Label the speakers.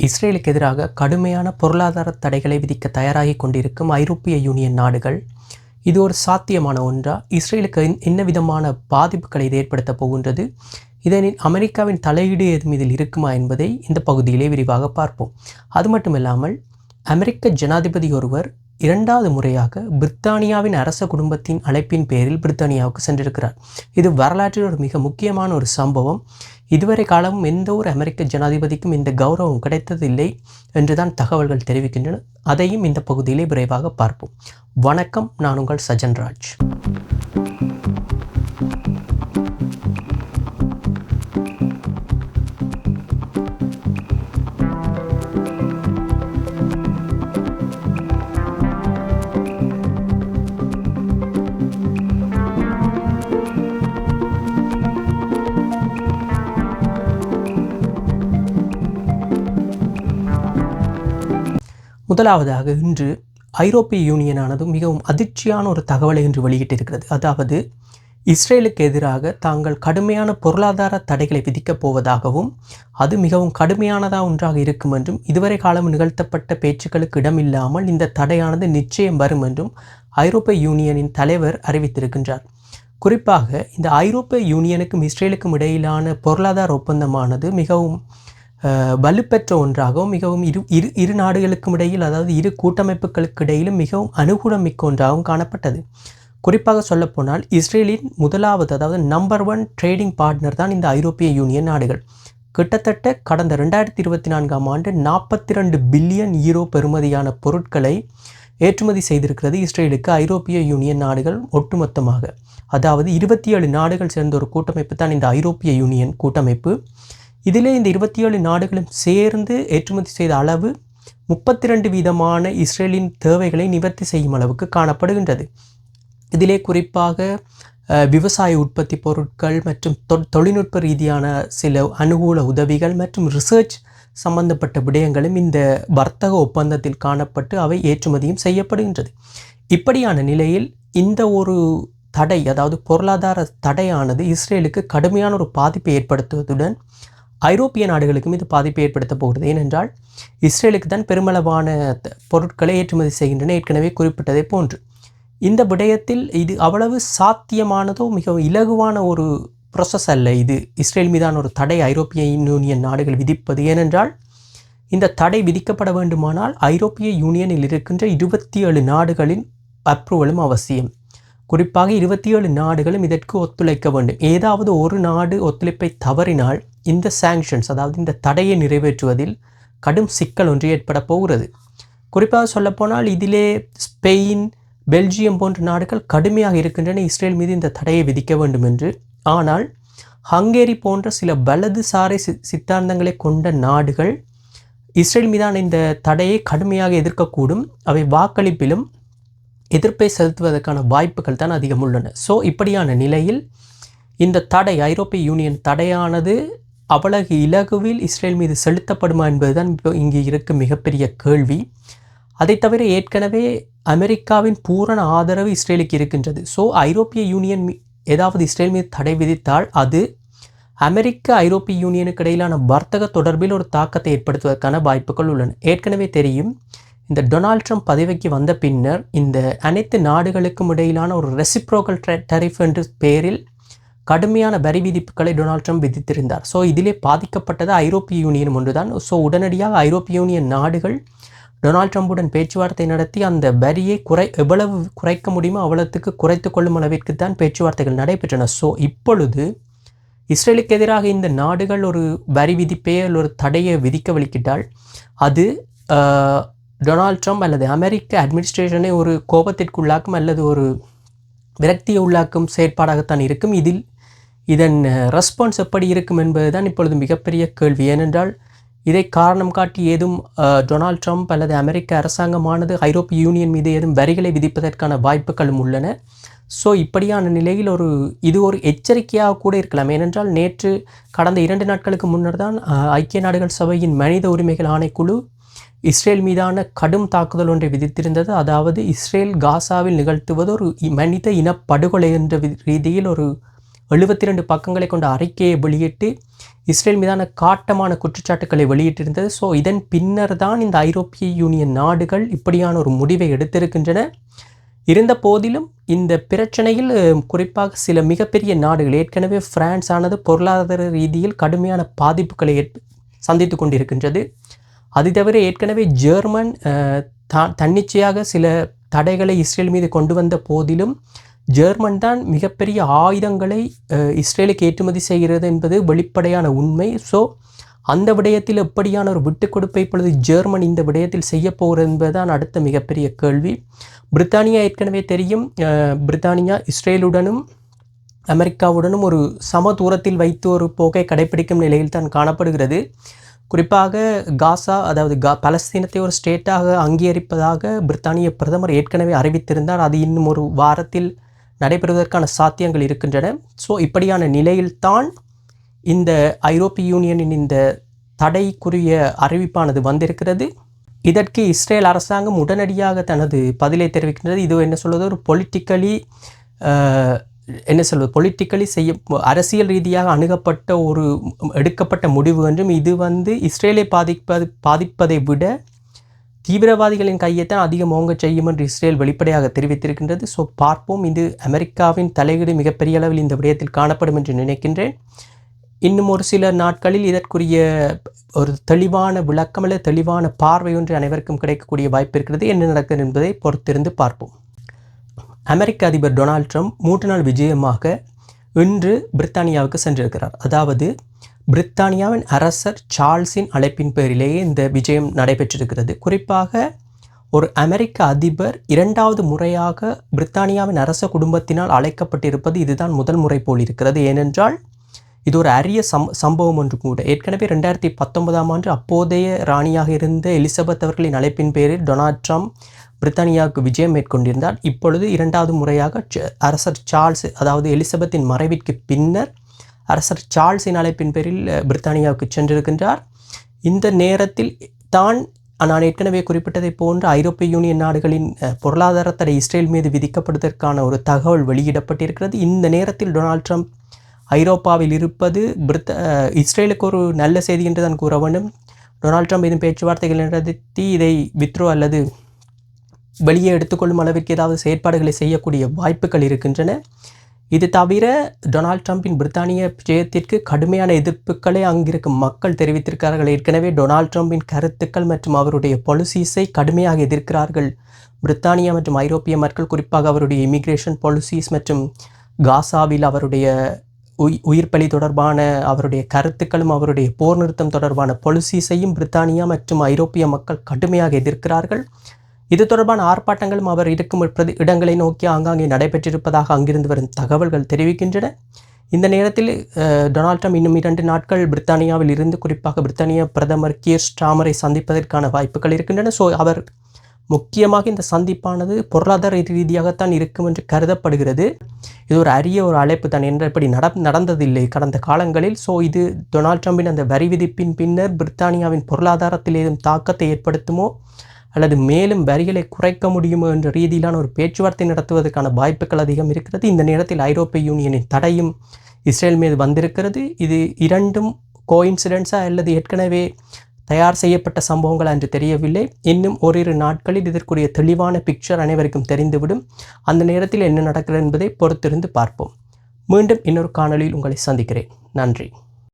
Speaker 1: இஸ்ரேலுக்கு எதிராக கடுமையான பொருளாதார தடைகளை விதிக்க தயாராகி கொண்டிருக்கும் ஐரோப்பிய யூனியன் நாடுகள் இது ஒரு சாத்தியமான ஒன்றா? இஸ்ரேலுக்கு என்ன விதமான பாதிப்புகளை இது ஏற்படுத்தப் போகின்றது? இதனில் அமெரிக்காவின் தலையீடு ஏதும் இதில் இருக்குமா என்பதை இந்த பகுதியிலே விரிவாக பார்ப்போம். அது மட்டுமில்லாமல் அமெரிக்க ஜனாதிபதி ஒருவர் இரண்டாவது முறையாக பிரித்தானியாவின் அரச குடும்பத்தின் அழைப்பின் பேரில் பிரித்தானியாவுக்கு சென்றிருக்கிறார். இது வரலாற்றில் ஒரு மிக முக்கியமான ஒரு சம்பவம். இதுவரை காலமும் எந்த ஒரு அமெரிக்க ஜனாதிபதிக்கும் இந்த கௌரவம் கிடைத்ததில்லை என்றுதான் தகவல்கள் தெரிவிக்கின்றன. அதையும் இந்த பகுதியிலே விரைவாக பார்ப்போம். வணக்கம், நான் உங்கள் சஜன்ராஜ். முதலாவதாக இன்று ஐரோப்பிய யூனியனானது மிகவும் அதிர்ச்சியான ஒரு தகவலை இன்று வெளியிட்டிருக்கிறது. அதாவது இஸ்ரேலுக்கு எதிராக தாங்கள் கடுமையான பொருளாதார தடைகளை விதிக்கப் போவதாகவும் அது மிகவும் கடுமையானதாக ஒன்றாக இருக்கும் என்றும் இதுவரை காலம் நிகழ்த்தப்பட்ட பேச்சுக்களுக்கு இடமில்லாமல் இந்த தடையானது நிச்சயம் வரும் என்றும் ஐரோப்பிய யூனியனின் தலைவர் அறிவித்திருக்கின்றார். குறிப்பாக இந்த ஐரோப்பிய யூனியனுக்கும் இஸ்ரேலுக்கும் இடையிலான பொருளாதார ஒப்பந்தமானது மிகவும் வலுப்பெற்ற ஒன்றாகவும் மிகவும் இரு நாடுகளுக்கும் இடையில், அதாவது இரு கூட்டமைப்புகளுக்கு இடையிலும் மிகவும் அனுகூலம் மிக்க ஒன்றாகவும் காணப்பட்டது. குறிப்பாக சொல்லப்போனால் இஸ்ரேலின் முதலாவது, அதாவது நம்பர் 1 ட்ரேடிங் பார்ட்னர் தான் இந்த ஐரோப்பிய யூனியன் நாடுகள். கிட்டத்தட்ட கடந்த 2024ஆம் ஆண்டு 42 பில்லியன் யூரோ பெறுமதியான பொருட்களை ஏற்றுமதி செய்திருக்கிறது இஸ்ரேலுக்கு ஐரோப்பிய யூனியன் நாடுகள் ஒட்டுமொத்தமாக. அதாவது 27 நாடுகள் சேர்ந்த ஒரு கூட்டமைப்பு தான் இந்த ஐரோப்பிய யூனியன் கூட்டமைப்பு. இதிலே இந்த 27 நாடுகளும் சேர்ந்து ஏற்றுமதி செய்த அளவு 32% இஸ்ரேலின் தேவைகளை நிவர்த்தி செய்யும் அளவுக்கு காணப்படுகின்றது. இதிலே குறிப்பாக விவசாய உற்பத்தி பொருட்கள் மற்றும் தொழில்நுட்ப ரீதியான சில அனுகூல உதவிகள் மற்றும் ரிசர்ச் சம்பந்தப்பட்ட விடயங்களும் இந்த வர்த்தக ஒப்பந்தத்தில் காணப்பட்டு அவை ஏற்றுமதியும் செய்யப்படுகின்றது. இப்படியான நிலையில் இந்த ஒரு தடை, அதாவது பொருளாதார தடையானது இஸ்ரேலுக்கு கடுமையான ஒரு பாதிப்பை ஏற்படுத்துவதுடன் ஐரோப்பிய நாடுகளுக்கும் இது பாதிப்பை ஏற்படுத்த போகிறது. ஏனென்றால் இஸ்ரேலுக்கு தான் பெருமளவான பொருட்களை ஏற்றுமதி செய்கின்றன, ஏற்கனவே குறிப்பிட்டதை போன்று. இந்த விடயத்தில் இது அவ்வளவு சாத்தியமானதோ மிகவும் இலகுவான ஒரு ப்ரொசஸ் அல்ல. இது இஸ்ரேல் மீதான ஒரு தடை ஐரோப்பிய யூனியன் நாடுகள் விதிப்பது. ஏனென்றால் இந்த தடை விதிக்கப்பட வேண்டுமானால் ஐரோப்பிய யூனியனில் இருக்கின்ற 27 நாடுகளின் அப்ரூவலும் அவசியம். குறிப்பாக 27 நாடுகளும் இதற்கு ஒத்துழைக்க வேண்டும். ஏதாவது ஒரு நாடு ஒத்துழைப்பை தவறினால் இந்த சாங்ஷன்ஸ், அதாவது இந்த தடையை நிறைவேற்றுவதில் கடும் சிக்கல் ஒன்று ஏற்பட போகிறது. குறிப்பாக சொல்லப்போனால் இதிலே ஸ்பெயின், பெல்ஜியம் போன்ற நாடுகள் கடுமையாக இருக்கின்றன இஸ்ரேல் மீது இந்த தடையை விதிக்க வேண்டும் என்று. ஆனால் ஹங்கேரி போன்ற சில வலதுசாரி சித்தாந்தங்களை கொண்ட நாடுகள் இஸ்ரேல் மீதான இந்த தடையை கடுமையாக எதிர்க்கக்கூடும். அவை வாக்களிப்பிலும் எதிர்ப்பை செலுத்துவதற்கான வாய்ப்புகள் தான் அதிகம் உள்ளன. ஸோ இப்படியான நிலையில் இந்த தடை, ஐரோப்பிய யூனியன் தடையானது அவ்வளவு இலகுவில் இஸ்ரேல் மீது செலுத்தப்படுமா என்பதுதான் இப்போ இங்கே இருக்கும் மிகப்பெரிய கேள்வி. அதை தவிர ஏற்கனவே அமெரிக்காவின் பூரண ஆதரவு இஸ்ரேலுக்கு இருக்கின்றது. ஸோ ஐரோப்பிய யூனியன் ஏதாவது இஸ்ரேல் மீது தடை விதித்தால் அது அமெரிக்க ஐரோப்பிய யூனியனுக்கு இடையிலான வர்த்தக தொடர்பில் ஒரு தாக்கத்தை ஏற்படுத்துவதற்கான வாய்ப்புகள் உள்ளன. ஏற்கனவே தெரியும், இந்த டொனால்ட் ட்ரம்ப் பதவிக்கு வந்த பின்னர் இந்த அனைத்து நாடுகளுக்கும் இடையிலான ஒரு ரெசிப்ரோக்கல் டரிஃப் என்ற பெயரில் கடுமையான வரி விதிப்புகளை டொனால்ட் ட்ரம்ப் விதித்திருந்தார். ஸோ இதிலே பாதிக்கப்பட்டது ஐரோப்பிய யூனியன் ஒன்றுதான். ஸோ உடனடியாக ஐரோப்பிய யூனியன் நாடுகள் டொனால்ட் ட்ரம்புடன் பேச்சுவார்த்தை நடத்தி அந்த வரியை எவ்வளவு குறைக்க முடியுமோ அவ்வளவுக்கு குறைத்து கொள்ளும் அளவிற்கு தான் பேச்சுவார்த்தைகள் நடைபெற்றன. ஸோ இப்பொழுது இஸ்ரேலுக்கு எதிராக இந்த நாடுகள் ஒரு வரி விதிப்பையோ ஒரு தடையை விதிக்க வலிக்கிட்டால் அது டொனால்ட் ட்ரம்ப் அல்லது அமெரிக்க அட்மினிஸ்ட்ரேஷனை ஒரு கோபத்திற்குள்ளாக்கும் அல்லது ஒரு விரக்தியை உள்ளாக்கும் செயற்பாடாகத்தான் இருக்கும். இதன் ரெஸ்பான்ஸ் எப்படி இருக்கும் என்பதுதான் இப்பொழுது மிகப்பெரிய கேள்வி. ஏனென்றால் இதை காரணம் காட்டி ஏதும் டொனால்ட் ட்ரம்ப் அல்லது அமெரிக்க அரசாங்கமானது ஐரோப்பிய யூனியன் மீது ஏதும் வரிகளை விதிப்பதற்கான வாய்ப்புகளும் உள்ளன. ஸோ இப்படியான நிலையில் இது ஒரு எச்சரிக்கையாக கூட இருக்கலாம். ஏனென்றால் கடந்த 2 நாட்களுக்கு முன்னர் தான் ஐக்கிய நாடுகள் சபையின் மனித உரிமைகள் ஆணைக்குழு இஸ்ரேல் மீதான கடும் தாக்குதல் ஒன்றை விதித்திருந்தது. அதாவது இஸ்ரேல் காசாவில் நிகழ்த்துவது ஒரு மனித இனப்படுகொலை என்ற ரீதியில் ஒரு 72 பக்கங்களை கொண்ட அறிக்கையை வெளியிட்டு இஸ்ரேல் மீதான காட்டமான குற்றச்சாட்டுக்களை வெளியிட்டிருந்தது. ஸோ இதன் பின்னர் தான் இந்த ஐரோப்பிய யூனியன் நாடுகள் இப்படியான ஒரு முடிவை எடுத்திருக்கின்றன. இருந்த போதிலும் இந்த பிரச்சனையில் குறிப்பாக சில மிகப்பெரிய நாடுகள், ஏற்கனவே பிரான்ஸ் ஆனது பொருளாதார ரீதியில் கடுமையான பாதிப்புகளை சந்தித்து கொண்டிருக்கின்றது. அது தவிர ஏற்கனவே ஜெர்மன் தன்னிச்சையாக சில தடைகளை இஸ்ரேல் மீது கொண்டு வந்த போதிலும் ஜெர்மன் தான் மிகப்பெரிய ஆயுதங்களை இஸ்ரேலுக்கு ஏற்றுமதி செய்கிறது என்பது வெளிப்படையான உண்மை. ஸோ அந்த விடயத்தில் எப்படியான ஒரு விட்டுக் கொடுப்பை இப்பொழுது ஜெர்மன் இந்த விடயத்தில் செய்ய போகிறது என்பதுதான் அடுத்த மிகப்பெரிய கேள்வி. பிரித்தானியா ஏற்கனவே தெரியும், பிரித்தானியா இஸ்ரேலுடனும் அமெரிக்காவுடனும் ஒரு சம தூரத்தில் வைத்து ஒரு போக்கை கடைபிடிக்கும் நிலையில் தான் காணப்படுகிறது. குறிப்பாக காசா, அதாவது பலஸ்தீனத்தை ஒரு ஸ்டேட்டாக அங்கீகரிப்பதாக பிரித்தானிய பிரதமர் ஏற்கனவே அறிவித்திருந்தார். அது இன்னும் ஒரு வாரத்தில் நடைபெறுவதற்கான சாத்தியங்கள் இருக்கின்றன. ஸோ இப்படியான நிலையில்தான் இந்த ஐரோப்பிய யூனியனின் இந்த தடைக்குரிய அறிவிப்பானது வந்திருக்கிறது. இதற்கு இஸ்ரேல் அரசாங்கம் உடனடியாக தனது பதிலை தெரிவிக்கின்றது. இது என்ன சொல்வது, ஒரு பொலிட்டிக்கலி அரசியல் ரீதியாக அணுகப்பட்ட ஒரு எடுக்கப்பட்ட முடிவு என்றும், இது இஸ்ரேலை பாதிப்பதை விட தீவிரவாதிகளின் கையைத்தான் அதிகம் ஓங்க செய்யும் என்று இஸ்ரேல் வெளிப்படையாக தெரிவித்திருக்கின்றது. ஸோ பார்ப்போம், இது அமெரிக்காவின் தலையீடு மிகப்பெரிய அளவில் இந்த விடயத்தில் காணப்படும் என்று நினைக்கின்றேன். இன்னும் ஒரு சில நாட்களில் இதற்குரிய ஒரு தெளிவான விளக்கம் அல்லது தெளிவான பார்வை ஒன்று அனைவருக்கும் கிடைக்கக்கூடிய வாய்ப்பு இருக்கிறது. என்ன நடக்கிறது என்பதை பொறுத்திருந்து பார்ப்போம். அமெரிக்க அதிபர் டொனால்ட் ட்ரம்ப் 3 நாள் விஜயமாக இன்று பிரித்தானியாவுக்கு சென்றிருக்கிறார். அதாவது பிரித்தானியாவின் அரசர் சார்ல்ஸின் அழைப்பின் பேரிலேயே இந்த விஜயம் நடைபெற்றிருக்கிறது. குறிப்பாக ஒரு அமெரிக்க அதிபர் 2வது முறையாக பிரித்தானியாவின் அரச குடும்பத்தினால் அழைக்கப்பட்டிருப்பது இதுதான் முதல் முறை போல் இருக்கிறது. ஏனென்றால் இது ஒரு அரிய சம்பவம் ஒன்று கூட. ஏற்கனவே 2019ஆம் ஆண்டு அப்போதைய ராணியாக இருந்த எலிசபெத் அவர்களின் அழைப்பின் பேரில் டொனால்ட் ட்ரம்ப் பிரித்தானியாவுக்கு விஜயம் மேற்கொண்டிருந்தார். இப்பொழுது 2வது முறையாக அரசர் சார்ல்ஸ், அதாவது எலிசபெத்தின் மறைவிற்கு பின்னர் அரசர் சார்ல்ஸின் அழைப்பின் பேரில் பிரித்தானியாவுக்கு சென்றிருக்கின்றார். இந்த நேரத்தில் தான் நான் ஏற்கனவே குறிப்பிட்டதை போன்று ஐரோப்பிய யூனியன் நாடுகளின் பொருளாதார தடை இஸ்ரேல் மீது விதிக்கப்படுவதற்கான ஒரு தகவல் வெளியிடப்பட்டிருக்கிறது. இந்த நேரத்தில் டொனால்ட் ட்ரம்ப் ஐரோப்பாவில் இருப்பது இஸ்ரேலுக்கு ஒரு நல்ல செய்தி என்று தான் கூற வேண்டும். டொனால்ட் ட்ரம்ப் இதன் பேச்சுவார்த்தைகள் நடத்தி இதை வித்ரோ அல்லது வெளியே எடுத்துக்கொள்ளும் அளவிற்கு ஏதாவது செயற்பாடுகளை செய்யக்கூடிய வாய்ப்புகள் இருக்கின்றன. இது தவிர டொனால்ட் ட்ரம்பின் பிரித்தானிய விஜயத்திற்கு கடுமையான எதிர்ப்புகளை அங்கிருக்கும் மக்கள் தெரிவித்திருக்கிறார்கள். ஏற்கனவே டொனால்ட் ட்ரம்பின் கருத்துக்கள் மற்றும் அவருடைய பாலிசிஸை கடுமையாக எதிர்க்கிறார்கள் பிரித்தானியா மற்றும் ஐரோப்பிய மக்கள். குறிப்பாக அவருடைய இமிகிரேஷன் பாலிசிஸ் மற்றும் காசாவில் அவருடைய உயிர்ப்பலி தொடர்பான அவருடைய கருத்துக்களும் அவருடைய போர் நிறுத்தம் தொடர்பான பாலிசிஸையும் பிரித்தானியா மற்றும் ஐரோப்பிய மக்கள் கடுமையாக எதிர்க்கிறார்கள். இது தொடர்பான ஆர்ப்பாட்டங்களும் அவர் இருக்கும் இடங்களை நோக்கி ஆங்காங்கே நடைபெற்றிருப்பதாக அங்கிருந்து வரும் தகவல்கள் தெரிவிக்கின்றன. இந்த நேரத்தில் டொனால்ட் ட்ரம்ப் இன்னும் 2 நாட்கள் பிரித்தானியாவில் இருந்து குறிப்பாக பிரித்தானிய பிரதமர் கீர் ஸ்டாமரை சந்திப்பதற்கான வாய்ப்புகள் இருக்கின்றன. ஸோ அவர் முக்கியமாக இந்த சந்திப்பானது பொருளாதார ரீதியாகத்தான் இருக்கும் என்று கருதப்படுகிறது. இது ஒரு அரிய ஒரு அழைப்பு தான், என்றபடி நடந்ததில்லை கடந்த காலங்களில். ஸோ இது டொனால்ட் ட்ரம்பின் அந்த வரி விதிப்பின் பின்னர் பிரித்தானியாவின் பொருளாதாரத்தில் ஏதும் தாக்கத்தை ஏற்படுத்துமோ அல்லது மேலும் வரிகளை குறைக்க முடியுமோ என்ற ரீதியிலான ஒரு பேச்சுவார்த்தை நடத்துவதற்கான வாய்ப்புகள் அதிகம் இருக்கிறது. இந்த நேரத்தில் ஐரோப்பிய யூனியனின் தடையும் இஸ்ரேல் மீது வந்திருக்கிறது. இது இரண்டும் கோஇன்சிடென்ஸா அல்லது ஏற்கனவே தயார் செய்யப்பட்ட சம்பவங்கள் என்று தெரியவில்லை. இன்னும் ஓரிரு நாட்களில் இதற்குரிய தெளிவான பிக்சர் அனைவருக்கும் தெரிந்துவிடும். அந்த நேரத்தில் என்ன நடக்கிறது என்பதை பொறுத்திருந்து பார்ப்போம். மீண்டும் இன்னொரு காணொளியில் உங்களை சந்திக்கிறேன். நன்றி.